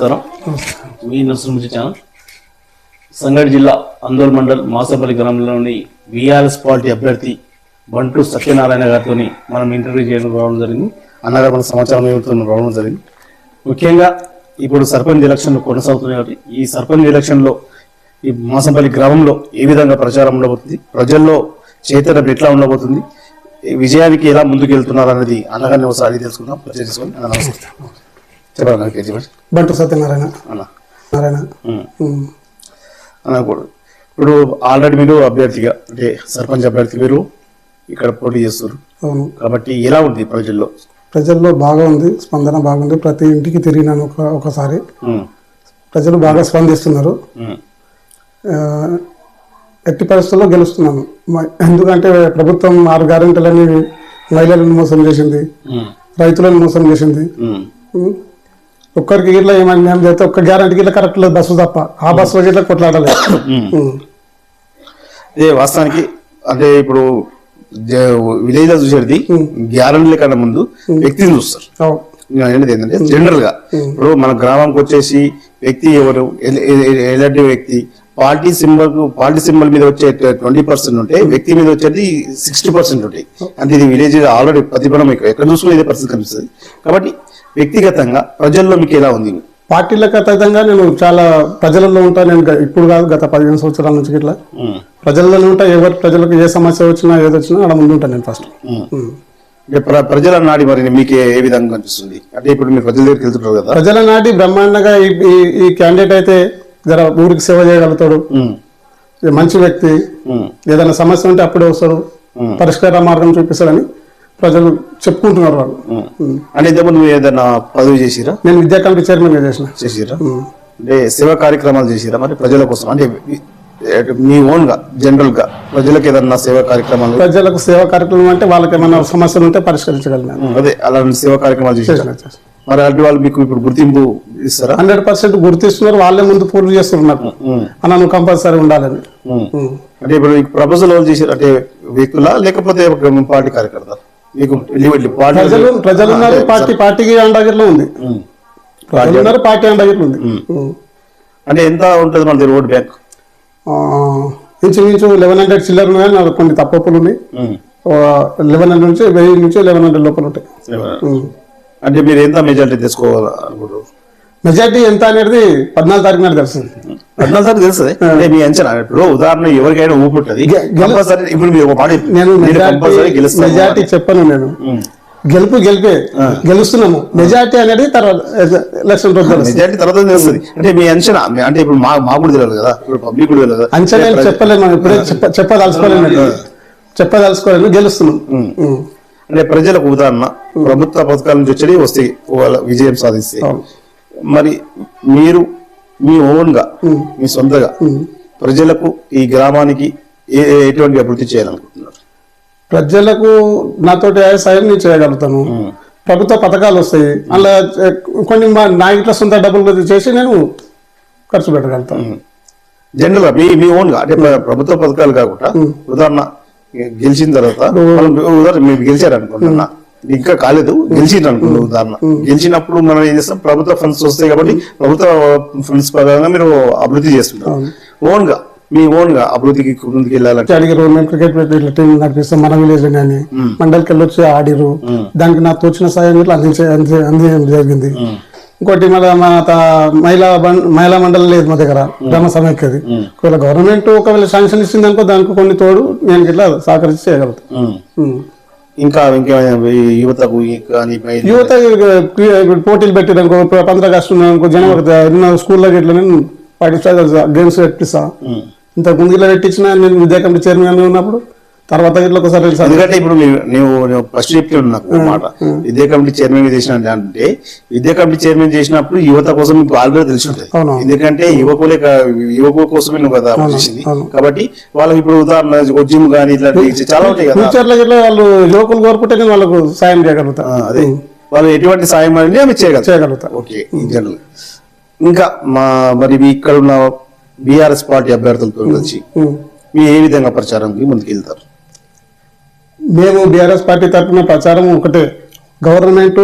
నమస్కారం. మీ నర్సంజీ ఛానల్ సంగారెడ్డి జిల్లా అందోల్ మండల్ మాసపల్లి గ్రామంలోని బీఆర్ఎస్ పార్టీ అభ్యర్థి బంటు సత్యనారాయణ గారితో మనం ఇంటర్వ్యూ చేయడం రావడం జరిగింది. అన్నగారు మన సమాచారం రావడం జరిగింది. ముఖ్యంగా ఇప్పుడు సర్పంచ్ ఎలక్షన్లు కొనసాగుతున్నాయి కాబట్టి ఈ సర్పంచ్ ఎలక్షన్లో ఈ మాసంపల్లి గ్రామంలో ఏ విధంగా ప్రచారం ఉండబోతుంది, ప్రజల్లో చైతన్యం ఎట్లా ఉండబోతుంది, విజయానికి ఎలా ముందుకు వెళ్తున్నారు అనేది అన్నగారిని ఒకసారి అడిగి తెలుసుకుందాం. పరిచయం చేసుకోండి. నమస్కారం. చెప్పండి. బంటు సత్యనారాయణ అన్న నారాయణ అనకూడదు. ఇప్పుడు ఆల్రెడీ మీరు అభ్యర్థిగా అంటే సర్పంచ్ అభ్యర్థి మీరు ఇక్కడ పోటీ చేస్తారు. అవును. కాబట్టి ఎలా ఉంది ప్రజల్లో బాగా ఉంది, స్పందన బాగుంది. ప్రతి ఇంటికి తిరిగినాను ఒకసారి. ప్రజలు బాగా స్పందిస్తున్నారు. ఎట్టి పరిస్థితుల్లో గెలుస్తున్నాను. ఎందుకంటే ప్రభుత్వం 6 గ్యారెంటీలని మహిళలను మోసం చేసింది, రైతులను మోసం చేసింది. ఒక్కరికి ఇట్లా ఏమన్నా చేస్తే ఒక్క గ్యారెంటీకి ఇట్లా కరెక్ట్ లేదు, బస్సు తప్ప. ఆ బస్సు ఇట్లా కొట్లాడలేదు. వాస్తవానికి అంటే ఇప్పుడు విలేజ్ లో చూసేది గ్యారెంటీ కన్నా ముందు వ్యక్తిని చూస్తారు. ఏంటంటే జనరల్ గా ఇప్పుడు మన గ్రామంకి వచ్చేసి వ్యక్తి ఎవరు, ఎలాంటి వ్యక్తి, పార్టీ సింబల్ మీద వచ్చే 20% ఉంటే వ్యక్తి మీద వచ్చేది 60% ఉంటాయి. అంటే ఇది విలేజ్ ఆల్రెడీ ప్రతిఫలం ఎక్కడ చూసుకుని ఇదే పరిస్థితి కనిపిస్తుంది. కాబట్టి వ్యక్తిగతంగా ప్రజల్లో మీకు ఎలా ఉంది? పార్టీలకు అతీతంగా నేను చాలా ప్రజలలో ఉంటా. నేను ఇప్పుడు కాదు, గత 15 సంవత్సరాల నుంచి ఇట్లా ప్రజల్లోనే ఉంటా. ఎవరి ప్రజలకు ఏ సమస్య వచ్చినా ఏది వచ్చినా అక్కడ ముందు ఉంటాను నేను ఫస్ట్. ప్రజల నాడి మరి మీకు ఏ విధంగా కనిపిస్తుంది? అంటే ఇప్పుడు మీరు ప్రజల దగ్గరికి వెళ్తుంటారు కదా. ప్రజల నాడి బ్రహ్మాండంగా ఈ క్యాండిడేట్ అయితే జర ఊరికి సేవ చేయగలుగుతాడు, మంచి వ్యక్తి. ఏదైనా సమస్య ఉంటే అప్పుడే వస్తాడు, పరిష్కార మార్గం చూపిస్తాడని ప్రజలు చెప్పుకుంటున్నారు వాళ్ళు. అంటే ఇంతకుముందు ఏదైనా పదవి చేసిరా? నేను విద్యా కమిటీ చైర్మన్ గా చేసిరా? అంటే సేవా కార్యక్రమాలు చేసిరా మరి ప్రజల కోసం? అంటే మీ ఓన్ గా జనరల్ గా ప్రజలకు ఏదన్నా సేవా కార్యక్రమాలు? ప్రజలకు సేవా కార్యక్రమం అంటే వాళ్ళకి ఏమైనా సమస్యలు ఉంటే పరిష్కరించగలను. అదే అలాంటి సేవా కార్యక్రమాలు చేసిరా? మరి అలాంటి వాళ్ళు మీకు ఇప్పుడు గుర్తింపు ఇస్తారా? 100% గుర్తిస్తున్నారు. వాళ్ళే ముందు పూర్తి చేస్తున్నారు నాకు అన్న, నువ్వు కంపల్సరీ ఉండాలని. అంటే ఇప్పుడు ప్రపోజల్ ఎవరు చేశారు? అంటే వ్యక్తులా లేకపోతే పార్టీ కార్యకర్త? మీకు ప్రజలు ఉన్నారు, పార్టీకి అండగిరిలో ఉంది. ప్రజలు ఉన్నారు, పార్టీ అండగిరిలో ఉంది. అంటే ఎంత ఉంటుంది మన దగ్గర ఓట్ బ్యాంక్? ఇంచుమించు 1100 చిల్లర ఉన్నాయి. నాకు కొన్ని తప్పులు ఉన్నాయి. 1100 నుంచి 1000 నుంచి 1100 లోపల ఉంటాయి. అంటే మీరు ఎంత మెజారిటీ తీసుకోవాలనుకుంటారు? మెజారిటీ ఎంత అనేది 14 తారీఖు నాడు తెలుస్తుంది. 14 తారీఖు తెలుస్తుంది. అంటే మీ అంచనా ఇప్పుడు ఉదాహరణ ఎవరికైనా ఊపు ఉంటుంది. ఇప్పుడు మీరు నేను మెజారిటీ చెప్పను. నేను గెలిపే గెలుస్తున్నాము. మెజారిటీ అనేది తర్వాత ఎలక్షన్ మెజారిటీ తర్వాత తెలుస్తుంది. అంటే మీ అంచనా అంటే ఇప్పుడు మాకు కూడా తెలియదు కదా, ఇప్పుడు పబ్లిక్ కూడా తెలియదు కదా. అంచనా చెప్పలేము, మనం ఇప్పుడే చెప్పదలుచుకోలేదు. గెలుస్తున్నాం. అంటే ప్రజలకు ఉదాహరణ ప్రభుత్వ పథకాల నుంచి వచ్చి వస్తే వాళ్ళ విజయం సాధిస్తే, మరి మీరు మీ ఓన్ గా మీ సొంతగా ప్రజలకు ఈ గ్రామానికి ఎటువంటి అభివృద్ధి చేయాలనుకుంటున్నారు? ప్రజలకు నాతోటి సాయం నేను చేయగలుగుతాను. ప్రభుత్వ పథకాలు వస్తాయి, అలా కొన్ని నా ఇంట్లో సొంత డబ్బులు చేసి నేను ఖర్చు పెట్టగలుగుతాను. జనరల్ గా మీ ఓన్ గా అంటే ప్రభుత్వ పథకాలు కాకుండా ఉదాహరణ గెలిచిన తర్వాత ఉదాహరణ మీరు గెలిచారనుకుంటున్నా, ఇంకా కాలేదు, గెలిచిండ్రు అనుకోండి. ఉదాహరణ గెలిచినప్పుడు మనం ఏం చేస్తాం, ప్రభుత్వ ఫండ్స్ వస్తాయి కాబట్టి ప్రభుత్వ ఫండ్స్ ప్రకారంగా మీరు అభివృద్ధి చేస్తుంటారు. మీ ఓన్ గా అభివృద్ధికి ముందుకు వెళ్ళాలంటే అడిగారు. మేము క్రికెట్ టీం నడిపిస్తాం మన విలేజ్ అని మండలికి వెళ్ళొచ్చి ఆడిరు. దానికి నాకు తోచిన సాయం ఇట్లా అందించడం జరిగింది. ఇంకోటి మహిళా మండలి లేదు మా దగ్గర, గ్రామ సమైక్యది. ఒకవేళ గవర్నమెంట్ ఒకవేళ శాంక్షన్ ఇచ్చింది అనుకో, దానికి కొన్ని తోడు నేను ఇట్లా సహకరించి చేయగలుగుతాను. ఇంకా యువత పోటీలు పెట్టారనుకో, 15 ఆగస్టు అనుకో, జనవరి స్కూల్లో ఇట్లా నేను గేమ్స్ పెట్టిస్తా. ఇంతకు ముందు ఇలా పెట్టించిన నేను విద్యా కమిటీ చైర్మన్ ఉన్నప్పుడు. తర్వాత ఇట్లా ఒకసారి ఎందుకంటే ఇప్పుడు నువ్వు ఫస్ట్ చెప్తే నాకు మాట విద్యా కమిటీ చైర్మన్ చేసిన అంటే, విద్యా కమిటీ చైర్మన్ చేసినప్పుడు యువత కోసం మీకు ఆల్రెడీ తెలిసి ఉంటుంది. ఎందుకంటే యువకుల కోసమే నువ్వు కదా చేసింది. కాబట్టి వాళ్ళకి ఇప్పుడు ఉదాహరణ జిమ్ కానీ ఇట్లాంటి చాలా ఉంటాయి కదా. ఫ్యూచర్ లో ఇట్లా వాళ్ళు యువకులు కోరుకుంటే నేను వాళ్ళకు సాయం చేయగలుగుతా. అదే వాళ్ళు ఎటువంటి సాయం అనేది ఆమె చేయగలుగుతా. ఓకే. ఇంకా మరి ఇక్కడ ఉన్న బీఆర్ఎస్ పార్టీ అభ్యర్థులతో కలిసి మీరు ఏ విధంగా ప్రచారంకి ముందుకెళ్తారు? మేము బీఆర్ఎస్ పార్టీ తరఫున ప్రచారం ఒకటే, గవర్నమెంట్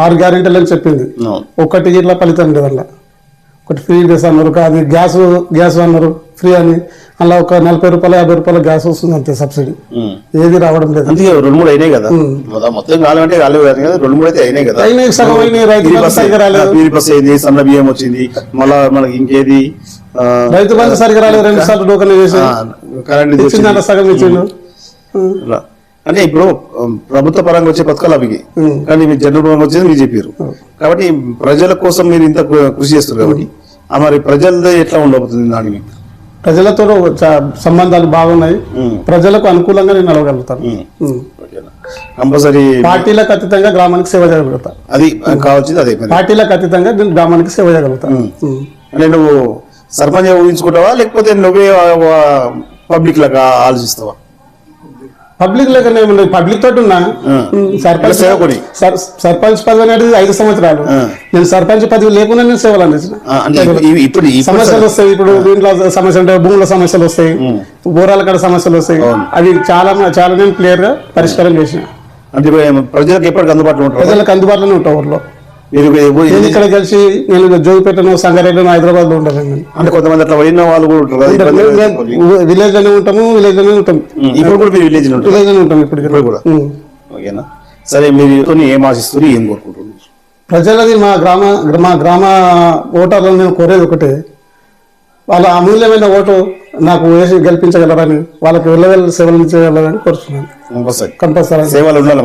6 గ్యారెంటీలు అని చెప్పింది. అవును. ఒకటి ఇట్లా ఫలితం లేదు వల్ల. ఒకటి ఫ్రీ గ్యాస్ అన్నారు, అది గ్యాస్ అన్నారు ఫ్రీ అని, అలా ఒక 40 రూపాయలు 50 రూపాయల గ్యాస్ వస్తుంది అంతే సబ్సిడీ, ఏది రావడం లేదు. అందుకే 2-3 అయినాయి కదా, మొత్తం కావాలంటే కాలేవు కదా, 2-3 అయితే అయినాయి కదా. అయినాయి, సగం అయినాయి. రైతు బంధు సరిగా రాలేదు, బస్ అయింది, సన్న బియ్యం వచ్చింది, మళ్ళా మనకి ఇంకేది రైతు బంధు సరిగా రాలేదు, 2 సార్లు టోకన్ చేసి కరెంట్ ఇచ్చిందంట, సగం ఇచ్చిండు. అంటే ఇప్పుడు ప్రభుత్వ పరంగా వచ్చే పథకాలు అవి, కానీ మీరు జనరల్ పరంగా వచ్చేది మీరు చెప్పారు కాబట్టి ప్రజల కోసం మీరు ఇంత కృషి చేస్తారు కాబట్టి మరి ప్రజలది ఎట్లా ఉండబోతుంది దానికి? ప్రజలతో సంబంధాలు బాగున్నాయి, ప్రజలకు అనుకూలంగా నేను నడవగలుగుతాను. కంపల్సరీ పార్టీలకు అతీతంగా గ్రామానికి సేవ చేయగలుగుతాను, అది కావాల్సింది అదే. పార్టీలకు అతీతంగా నేను గ్రామానికి సేవ చేయగలుగుతాను. అంటే నువ్వు సర్పంచ్ ఊహించుకుంటావా లేకపోతే నువ్వే పబ్లిక్ లాగా ఆలోచిస్తావా? పబ్లిక్ లేక పబ్లిక్ తోటి ఉన్నా. సర్పంచ్ పదవి అనేది 5 సంవత్సరాలు, నేను సర్పంచ్ పదవి లేకుండా నేను సేవలు అందించిన. సమస్యలు వస్తాయి, ఇప్పుడు దీంట్లో సమస్య అంటే భూముల సమస్యలు వస్తాయి, బోరాల కాడ సమస్యలు వస్తాయి, అవి చాలా నేను క్లియర్ గా పరిష్కారం చేసిన. అంటే ప్రజలకు ఎప్పటికీ అందుబాటులో ఉంటారు, ప్రజలకు అందుబాటులోనే ఉంటాం. ఊర్లో నేను ఇక్కడ కలిసి నేను జోగిపేటను, సంగారెడ్డిలో, హైదరాబాద్ లో ఉంటాను. అంటే కొంతమంది అట్లా పోయిన వాళ్ళు కూడా విలేజ్ లోనే ఉంటాము, విలేజ్ లోనే ఉంటాం. ఇప్పుడు కూడా మీరు విలేజ్ లోనే ఉంటాం ఇప్పుడు కూడా. ఓకేనా, సరే మీరు ఏం ఆశిస్తారు, ఏం కోరుకుంటున్నారు? ప్రజలది మా గ్రామ ఓటర్లను నేను కోరేది ఒకటే, వాళ్ళ అమూల్యమైన ఓటు నాకు వేసి గెలిపించగలరని, వాళ్ళకి వెళ్ళవెళ్ళ సేవలు చేయగలరని కోరుతున్నాను. కంపల్సరీ సేవలు ఉండాలి,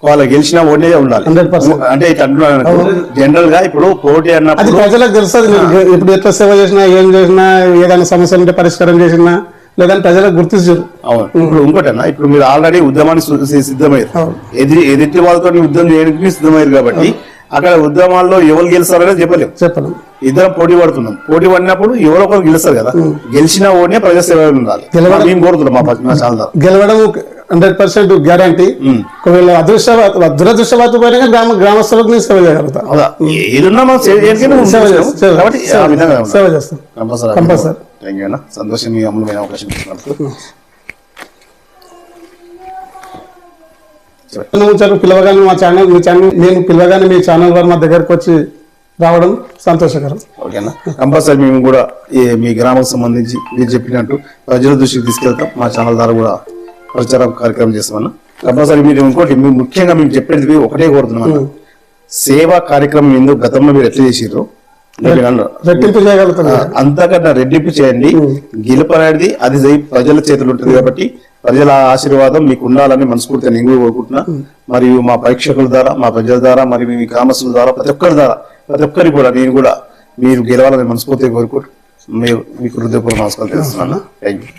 వాళ్ళు గెలిచిన ఓటే ఉండాలి 100%. అంటే జనరల్ గా ఇప్పుడు పోటీ అన్న అది ప్రజలకు తెలుస్తుంది. ఇప్పుడు ఎట్లా సేవ చేసినా, ఏం చేసినా, ఏదైనా సమస్యలు ఉంటే పరిష్కారం చేసినా లేదంటే ప్రజలకు గుర్తించారు. అవును. ఇప్పుడు ఇంకోటన్నా, ఇప్పుడు మీరు ఆల్రెడీ ఉద్యమాన్ని సిద్ధమయ్యారు, ఎదుటి వాళ్ళతో ఉద్యమం చేయడానికి సిద్ధమయ్యారు కాబట్టి అక్కడ ఉద్యమాల్లో ఎవరు గెలుస్తారనేది చెప్పలేము. ఇద్దరం పోటీ పడుతున్నాం, పోటీ పడినప్పుడు ఎవరో ఒకరు గెలుస్తారు కదా, గెలిచిన ఓనే ప్రజాసేవ ఉండాలి. మేము కోరుతున్నాం మా చాలా గెలవడం 100% గ్యారంటీ. ఒకవేళ దురదృష్టవత్తు పోయినా గ్రామస్తులకు నేను సేవ చేయగలుగుతాను. ఏదన్నా మనం సేవ చేస్తాం కంపల్సరీ. సంతోషం, మీ అమూల్యమైన అవకాశం పిలవగానే మా ఛానల్ నేను పిలవగానే మీ ఛానల్ వారు మా దగ్గరకు వచ్చి రావడం సంతోషకరం. ఓకేనా, కంపల్సరీ మేము కూడా మీ గ్రామానికి సంబంధించి మీరు చెప్పినట్టు ప్రజల దృష్టికి తీసుకెళ్తాం, మా ఛానల్ ద్వారా కూడా ప్రచారం కార్యక్రమం చేస్తామన్నా. కంపల్సరీ మీరు ఇంకోటి ముఖ్యంగా మేము చెప్పేది ఒకటే కోరుతున్నాం, సేవా కార్యక్రమం ఎందుకు గతంలో మీరు ఎట్లా చేసిర్రు రెట్టింపు చేయగలుగుతున్నారు, అంతకన్నా రెట్టింపు చేయండి. గెలుపనేది అది ప్రజల చేతులు ఉంటుంది కాబట్టి ప్రజల ఆశీర్వాదం మీకు ఉండాలని మనస్ఫూర్తిగా నేను కూడా కోరుకుంటున్నా. మరియు మా ప్రేక్షకుల ద్వారా, మా ప్రజల ద్వారా, మరియు మీ గ్రామస్తుల ద్వారా, ప్రతి ఒక్కరికి కూడా నేను కూడా మీరు గెలవాలని మనస్ఫూర్తిగా కోరుకుంటూ మీకు హృదయపూర్వక నమస్కారం తెలుస్తున్నాను. Thank you.